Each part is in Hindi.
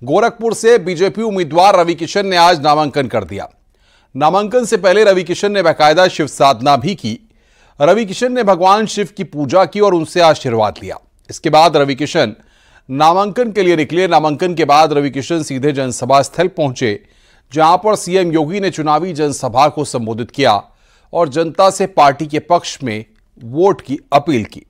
गोरखपुर से बीजेपी उम्मीदवार रवि किशन ने आज नामांकन कर दिया। नामांकन से पहले रवि किशन ने बाकायदा शिव साधना भी की। रवि किशन ने भगवान शिव की पूजा की और उनसे आशीर्वाद लिया। इसके बाद रवि किशन नामांकन के लिए निकले। नामांकन के बाद रवि किशन सीधे जनसभा स्थल पहुंचे, जहां पर सीएम योगी ने चुनावी जनसभा को संबोधित किया और जनता से पार्टी के पक्ष में वोट की अपील की।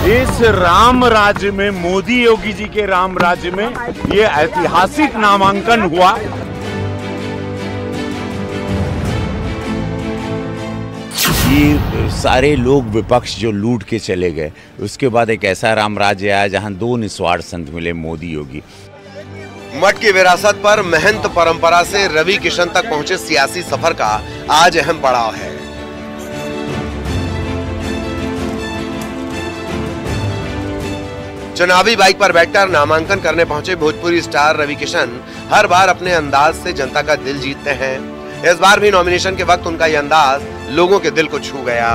इस राम राज्य में, मोदी योगी जी के राम राज्य में ये ऐतिहासिक नामांकन हुआ। ये सारे लोग विपक्ष जो लूट के चले गए, उसके बाद एक ऐसा राम राज्य आया जहां दो निस्वार्थ संत मिले, मोदी योगी। मठ की विरासत पर महंत परंपरा से रवि किशन तक पहुंचे सियासी सफर का आज अहम पड़ाव है। चुनावी बाइक पर बैठकर नामांकन करने पहुंचे भोजपुरी स्टार रवि किशन हर बार अपने अंदाज से जनता का दिल जीतते हैं। इस बार भी नॉमिनेशन के वक्त उनका यह अंदाज लोगों के दिल को छू गया।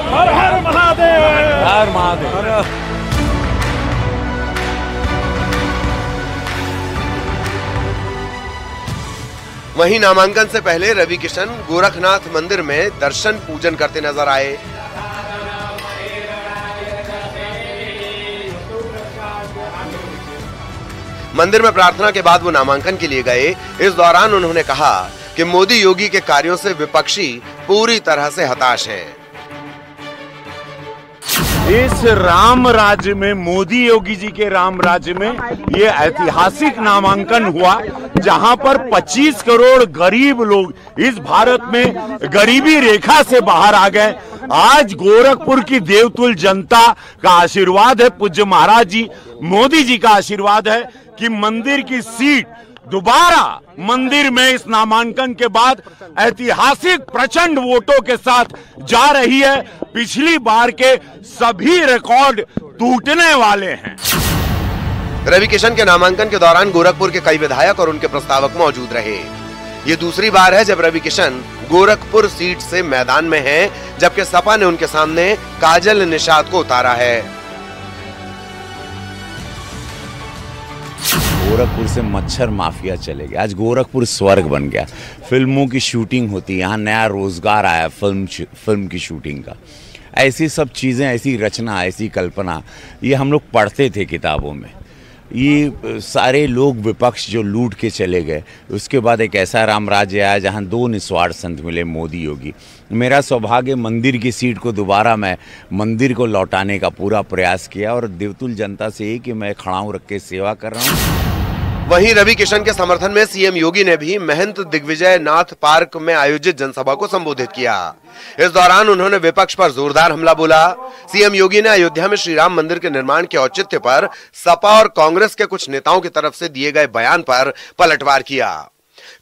हर हर महादेव, हर महादेव। वहीं नामांकन से पहले रवि किशन गोरखनाथ मंदिर में दर्शन पूजन करते नजर आए। मंदिर में प्रार्थना के बाद वो नामांकन के लिए गए। इस दौरान उन्होंने कहा कि मोदी योगी के कार्यों से विपक्षी पूरी तरह से हताश हैं। इस राम राज्य में, मोदी योगी जी के राम राज्य में ये ऐतिहासिक नामांकन हुआ, जहां पर 25 करोड़ गरीब लोग इस भारत में गरीबी रेखा से बाहर आ गए। आज गोरखपुर की देवतुल जनता का आशीर्वाद है, पूज्य महाराज जी मोदी जी का आशीर्वाद है कि मंदिर की सीट दोबारा मंदिर में इस नामांकन के बाद ऐतिहासिक प्रचंड वोटों के साथ जा रही है। पिछली बार के सभी रिकॉर्ड टूटने वाले हैं। रवि किशन के नामांकन के दौरान गोरखपुर के कई विधायक और उनके प्रस्तावक मौजूद रहे। ये दूसरी बार है जब रवि किशन गोरखपुर सीट से मैदान में हैं, जबकि सपा ने उनके सामने काजल निषाद को उतारा है। गोरखपुर से मच्छर माफिया चले गए, आज गोरखपुर स्वर्ग बन गया। फिल्मों की शूटिंग होती है यहाँ, नया रोजगार आया फिल्म की शूटिंग का। ऐसी सब चीज़ें, ऐसी रचना, ऐसी कल्पना, ये हम लोग पढ़ते थे किताबों में। ये सारे लोग विपक्ष जो लूट के चले गए, उसके बाद एक ऐसा राम राज्य आया जहां दो निस्वार्थ संत मिले, मोदी योगी। मेरा सौभाग्य, मंदिर की सीट को दोबारा मैं मंदिर को लौटाने का पूरा प्रयास किया और देवतुल जनता से ही कि मैं खड़ाऊ रख के सेवा कर रहा हूँ। वहीं रवि किशन के समर्थन में सीएम योगी ने भी महंत दिग्विजय नाथ पार्क में आयोजित जनसभा को संबोधित किया। इस दौरान उन्होंने विपक्ष पर जोरदार हमला बोला। सीएम योगी ने अयोध्या में श्री राम मंदिर के निर्माण के औचित्य पर सपा और कांग्रेस के कुछ नेताओं की तरफ से दिए गए बयान पर पलटवार किया।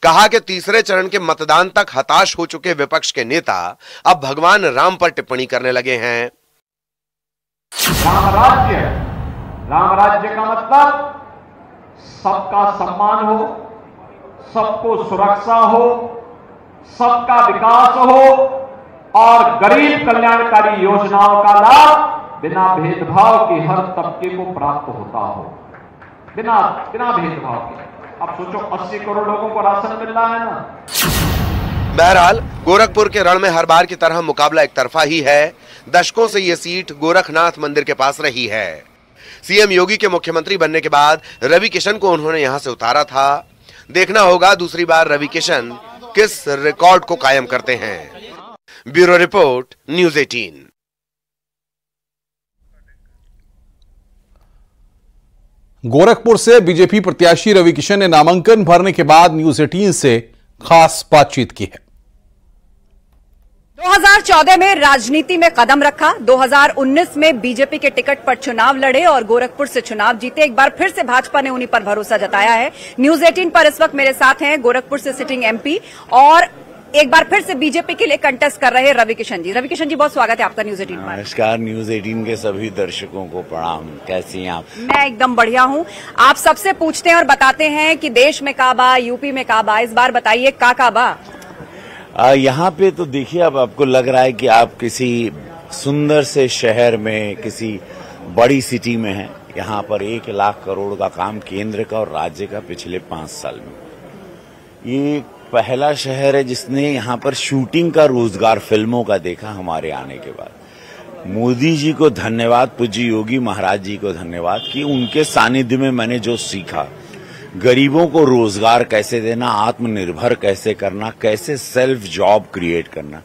कहा कि तीसरे चरण के मतदान तक हताश हो चुके विपक्ष के नेता अब भगवान राम पर टिप्पणी करने लगे हैं। राम राज्य का मतलब सबका सम्मान हो, सबको सुरक्षा हो, सबका विकास हो और गरीब कल्याणकारी योजनाओं का लाभ बिना भेदभाव के हर तबके को प्राप्त होता हो, बिना भेदभाव के। अब सोचो 80 करोड़ लोगों को राशन मिल रहा है ना। बहरहाल गोरखपुर के रण में हर बार की तरह मुकाबला एक तरफा ही है। दशकों से ये सीट गोरखनाथ मंदिर के पास रही है। सीएम योगी के मुख्यमंत्री बनने के बाद रवि किशन को उन्होंने यहां से उतारा था। देखना होगा दूसरी बार रवि किशन किस रिकॉर्ड को कायम करते हैं। Bureau report, news 18। गोरखपुर से बीजेपी प्रत्याशी रवि किशन ने नामांकन भरने के बाद न्यूज़ 18 से खास बातचीत की है। 2014 में राजनीति में कदम रखा, 2019 में बीजेपी के टिकट पर चुनाव लड़े और गोरखपुर से चुनाव जीते। एक बार फिर से भाजपा ने उन्हीं पर भरोसा जताया है। न्यूज़ 18 पर इस वक्त मेरे साथ हैं गोरखपुर से सिटिंग एमपी और एक बार फिर से बीजेपी के लिए कंटेस्ट कर रहे रवि किशन जी। रवि किशन जी, बहुत स्वागत है आपका न्यूज 18 पर। नमस्कार, न्यूज 18 के सभी दर्शकों को प्रणाम। कैसी हैं आप? मैं एकदम बढ़िया हूँ। आप सबसे पूछते हैं और बताते हैं कि देश में काबा, यूपी में काबा, इस बार बताइए का काबा? यहाँ पे तो देखिए, अब आपको लग रहा है कि आप किसी सुंदर से शहर में, किसी बड़ी सिटी में हैं। यहाँ पर 1 लाख करोड़ का काम केंद्र का और राज्य का पिछले 5 साल में। ये पहला शहर है जिसने यहाँ पर शूटिंग का रोजगार फिल्मों का देखा हमारे आने के बाद। मोदी जी को धन्यवाद, पूज्य योगी महाराज जी को धन्यवाद कि उनके सानिध्य में मैंने जो सीखा, गरीबों को रोजगार कैसे देना, आत्मनिर्भर कैसे करना, कैसे सेल्फ जॉब क्रिएट करना,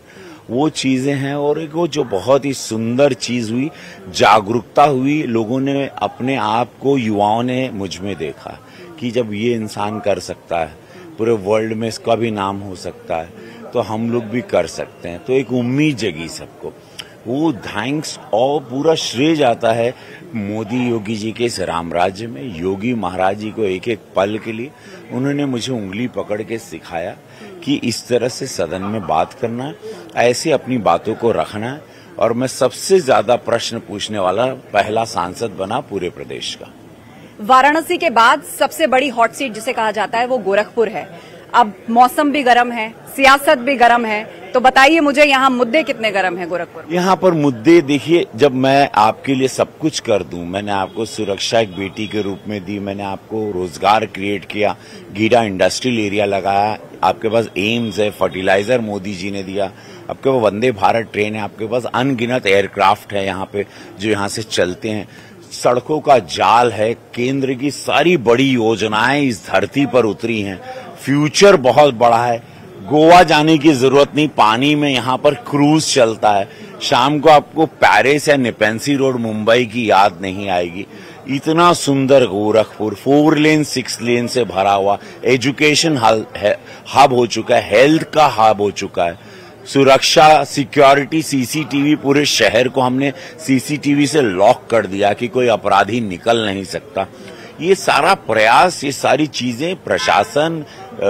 वो चीजें हैं। और एक वो जो बहुत ही सुंदर चीज हुई, जागरूकता हुई, लोगों ने अपने आप को, युवाओं ने मुझ में देखा कि जब ये इंसान कर सकता है, पूरे वर्ल्ड में इसका भी नाम हो सकता है, तो हम लोग भी कर सकते हैं। तो एक उम्मीद जगी सबको। वो थैंक्स और पूरा श्रेय जाता है मोदी योगी जी के इस राम राज्य में। योगी महाराज जी को एक एक पल के लिए उन्होंने मुझे उंगली पकड़ के सिखाया कि इस तरह से सदन में बात करना है, ऐसे अपनी बातों को रखना है। और मैं सबसे ज्यादा प्रश्न पूछने वाला पहला सांसद बना पूरे प्रदेश का। वाराणसी के बाद सबसे बड़ी हॉट सीट जिसे कहा जाता है वो गोरखपुर है। अब मौसम भी गर्म है, सियासत भी गर्म है, तो बताइए मुझे यहाँ मुद्दे कितने गर्म हैं गोरखपुर में? यहाँ पर मुद्दे देखिए, जब मैं आपके लिए सब कुछ कर दूं, मैंने आपको सुरक्षा एक बेटी के रूप में दी, मैंने आपको रोजगार क्रिएट किया, गीडा इंडस्ट्रियल एरिया लगाया, आपके पास एम्स है, फर्टिलाइजर मोदी जी ने दिया, आपके पास वंदे भारत ट्रेन है, आपके पास अनगिनत एयरक्राफ्ट है यहाँ पे जो यहाँ से चलते हैं, सड़कों का जाल है, केंद्र की सारी बड़ी योजनाएं इस धरती पर उतरी हैं, फ्यूचर बहुत बड़ा है। गोवा जाने की जरूरत नहीं, पानी में यहाँ पर क्रूज चलता है। शाम को आपको पेरिस या नेपेंसी रोड मुंबई की याद नहीं आएगी। इतना सुंदर गोरखपुर 4 लेन 6 लेन से भरा हुआ, एजुकेशन हब हो चुका है, हेल्थ का हब हो चुका है, सुरक्षा, सिक्योरिटी, सीसीटीवी, पूरे शहर को हमने सीसीटीवी से लॉक कर दिया कि कोई अपराधी निकल नहीं सकता। ये सारा प्रयास, ये सारी चीजें, प्रशासन,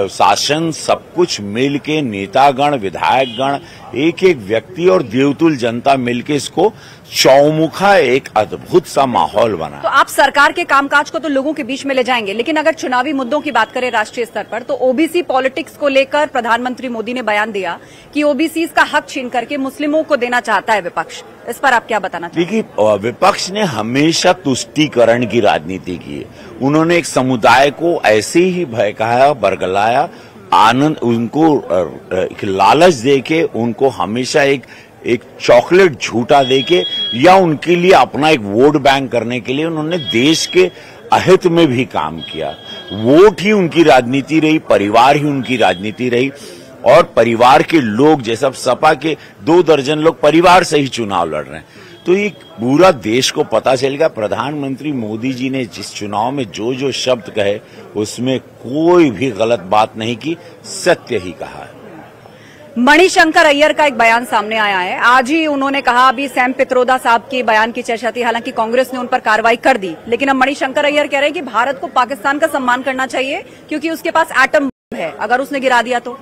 शासन, सब कुछ मिलके, नेतागण, विधायकगण, एक एक व्यक्ति और देवतुल जनता मिलके इसको चौमुखा एक अद्भुत सा माहौल बना। तो आप सरकार के कामकाज को तो लोगों के बीच में ले जाएंगे, लेकिन अगर चुनावी मुद्दों की बात करें राष्ट्रीय स्तर पर, तो ओबीसी पॉलिटिक्स को लेकर प्रधानमंत्री मोदी ने बयान दिया कि ओबीसी का हक छीन करके मुस्लिमों को देना चाहता है विपक्ष। इस पर आप क्या बताना चाहते हैं? देखिए, विपक्ष ने हमेशा तुष्टीकरण की राजनीति की है। उन्होंने एक समुदाय को ऐसे ही भड़काया, बरगलाया, आनंद, उनको लालच देके, उनको हमेशा एक चॉकलेट झूठा देके, या उनके लिए अपना एक वोट बैंक करने के लिए उन्होंने देश के अहित में भी काम किया। वोट ही उनकी राजनीति रही, परिवार ही उनकी राजनीति रही। और परिवार के लोग, जैसा सपा के 2 दर्जन लोग परिवार से ही चुनाव लड़ रहे हैं, तो ये पूरा देश को पता चलेगा। प्रधानमंत्री मोदी जी ने जिस चुनाव में जो जो शब्द कहे, उसमें कोई भी गलत बात नहीं की, सत्य ही कहा है। मणिशंकर अय्यर का एक बयान सामने आया है। आज ही उन्होंने कहा, अभी सैम पित्रोदा साहब के बयान की चर्चा थी, हालांकि कांग्रेस ने उन पर कार्रवाई कर दी, लेकिन अब मणिशंकर अय्यर कह रहे हैं कि भारत को पाकिस्तान का सम्मान करना चाहिए क्योंकि उसके पास एटम बम है, अगर उसने गिरा दिया तो।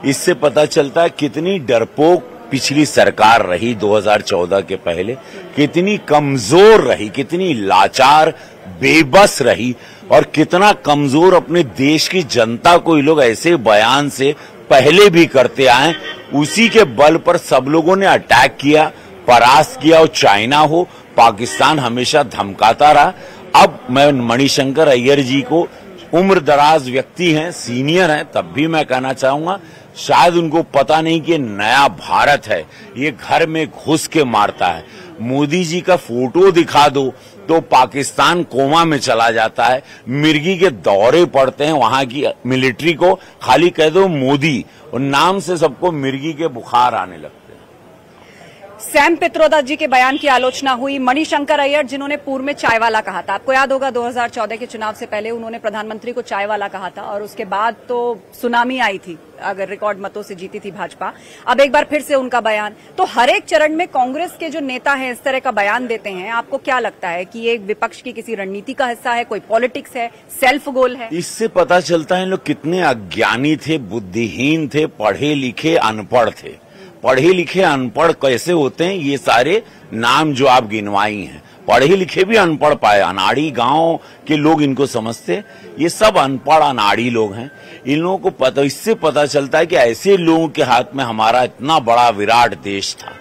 इससे पता चलता है कितनी डरपोक पिछली सरकार रही 2014 के पहले, कितनी कमजोर रही, कितनी लाचार, बेबस रही, और कितना कमजोर अपने देश की जनता को ये लोग ऐसे बयान से पहले भी करते आए। उसी के बल पर सब लोगों ने अटैक किया, परास्त किया, और चाइना हो, पाकिस्तान हमेशा धमकाता रहा। अब मैं मणिशंकर अय्यर जी को, उम्र दराज व्यक्ति हैं, सीनियर हैं, तब भी मैं कहना चाहूंगा, शायद उनको पता नहीं कि नया भारत है, ये घर में घुस के मारता है। मोदी जी का फोटो दिखा दो तो पाकिस्तान कोमा में चला जाता है, मिर्गी के दौरे पड़ते हैं वहां की मिलिट्री को, खाली कह दो मोदी और नाम से सबको मिर्गी के बुखार आने लगते हैं। सैम पित्रोदा जी के बयान की आलोचना हुई। मणिशंकर अय्यर जिन्होंने पूर्व में चाय वाला कहा था, आपको याद होगा 2014 के चुनाव से पहले उन्होंने प्रधानमंत्री को चाय वाला कहा था और उसके बाद तो सुनामी आई थी, अगर रिकॉर्ड मतों से जीती थी भाजपा। अब एक बार फिर से उनका बयान। तो हर एक चरण में कांग्रेस के जो नेता हैं इस तरह का बयान देते हैं। आपको क्या लगता है कि ये विपक्ष की किसी रणनीति का हिस्सा है, कोई पॉलिटिक्स है, सेल्फ गोल है? इससे पता चलता है लोग कितने अज्ञानी थे, बुद्धिहीन थे, पढ़े लिखे अनपढ़ थे। पढ़े लिखे अनपढ़ कैसे होते हैं, ये सारे नाम जो आप गिनवाई हैं, पढ़े लिखे भी अनपढ़ पाए, अनाड़ी गांव के लोग इनको समझते, ये सब अनपढ़ अनाड़ी लोग हैं। इन लोगों को पता, इससे पता चलता है कि ऐसे लोगों के हाथ में हमारा इतना बड़ा विराट देश था,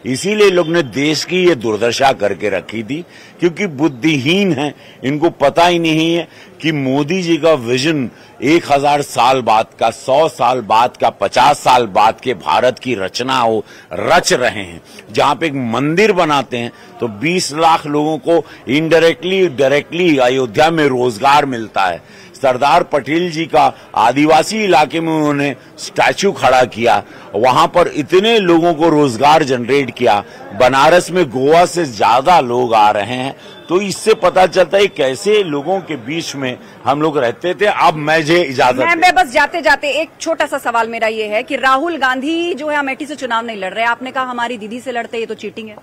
इसीलिए लोग ने देश की ये दुर्दशा करके रखी थी, क्योंकि बुद्धिहीन है, इनको पता ही नहीं है कि मोदी जी का विजन 1000 साल बाद का, 100 साल बाद का, 50 साल बाद के भारत की रचना हो रच रहे हैं। जहां पे एक मंदिर बनाते हैं तो 20 लाख लोगों को इनडायरेक्टली डायरेक्टली अयोध्या में रोजगार मिलता है। सरदार पटेल जी का आदिवासी इलाके में उन्होंने स्टैचू खड़ा किया, वहां पर इतने लोगों को रोजगार जनरेट किया। बनारस में गोवा से ज्यादा लोग आ रहे हैं। तो इससे पता चलता है कैसे लोगों के बीच में हम लोग रहते थे। अब मुझे इजाजत मैं बस जाते जाते एक छोटा सा सवाल मेरा ये है कि राहुल गांधी जो है अमेठी से चुनाव नहीं लड़ रहे, आपने कहा हमारी दीदी से लड़ते, ये तो चीटिंग है।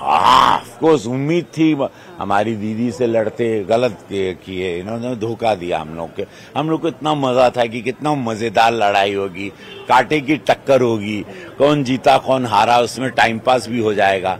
हाँ, ऑफ कोर्स उम्मीद थी हमारी दीदी से लड़ते, गलत किए, इन्होंने धोखा दिया हम लोग को इतना मजा था कि कितना मजेदार लड़ाई होगी, कांटे की टक्कर होगी, कौन जीता कौन हारा उसमें टाइम पास भी हो जाएगा।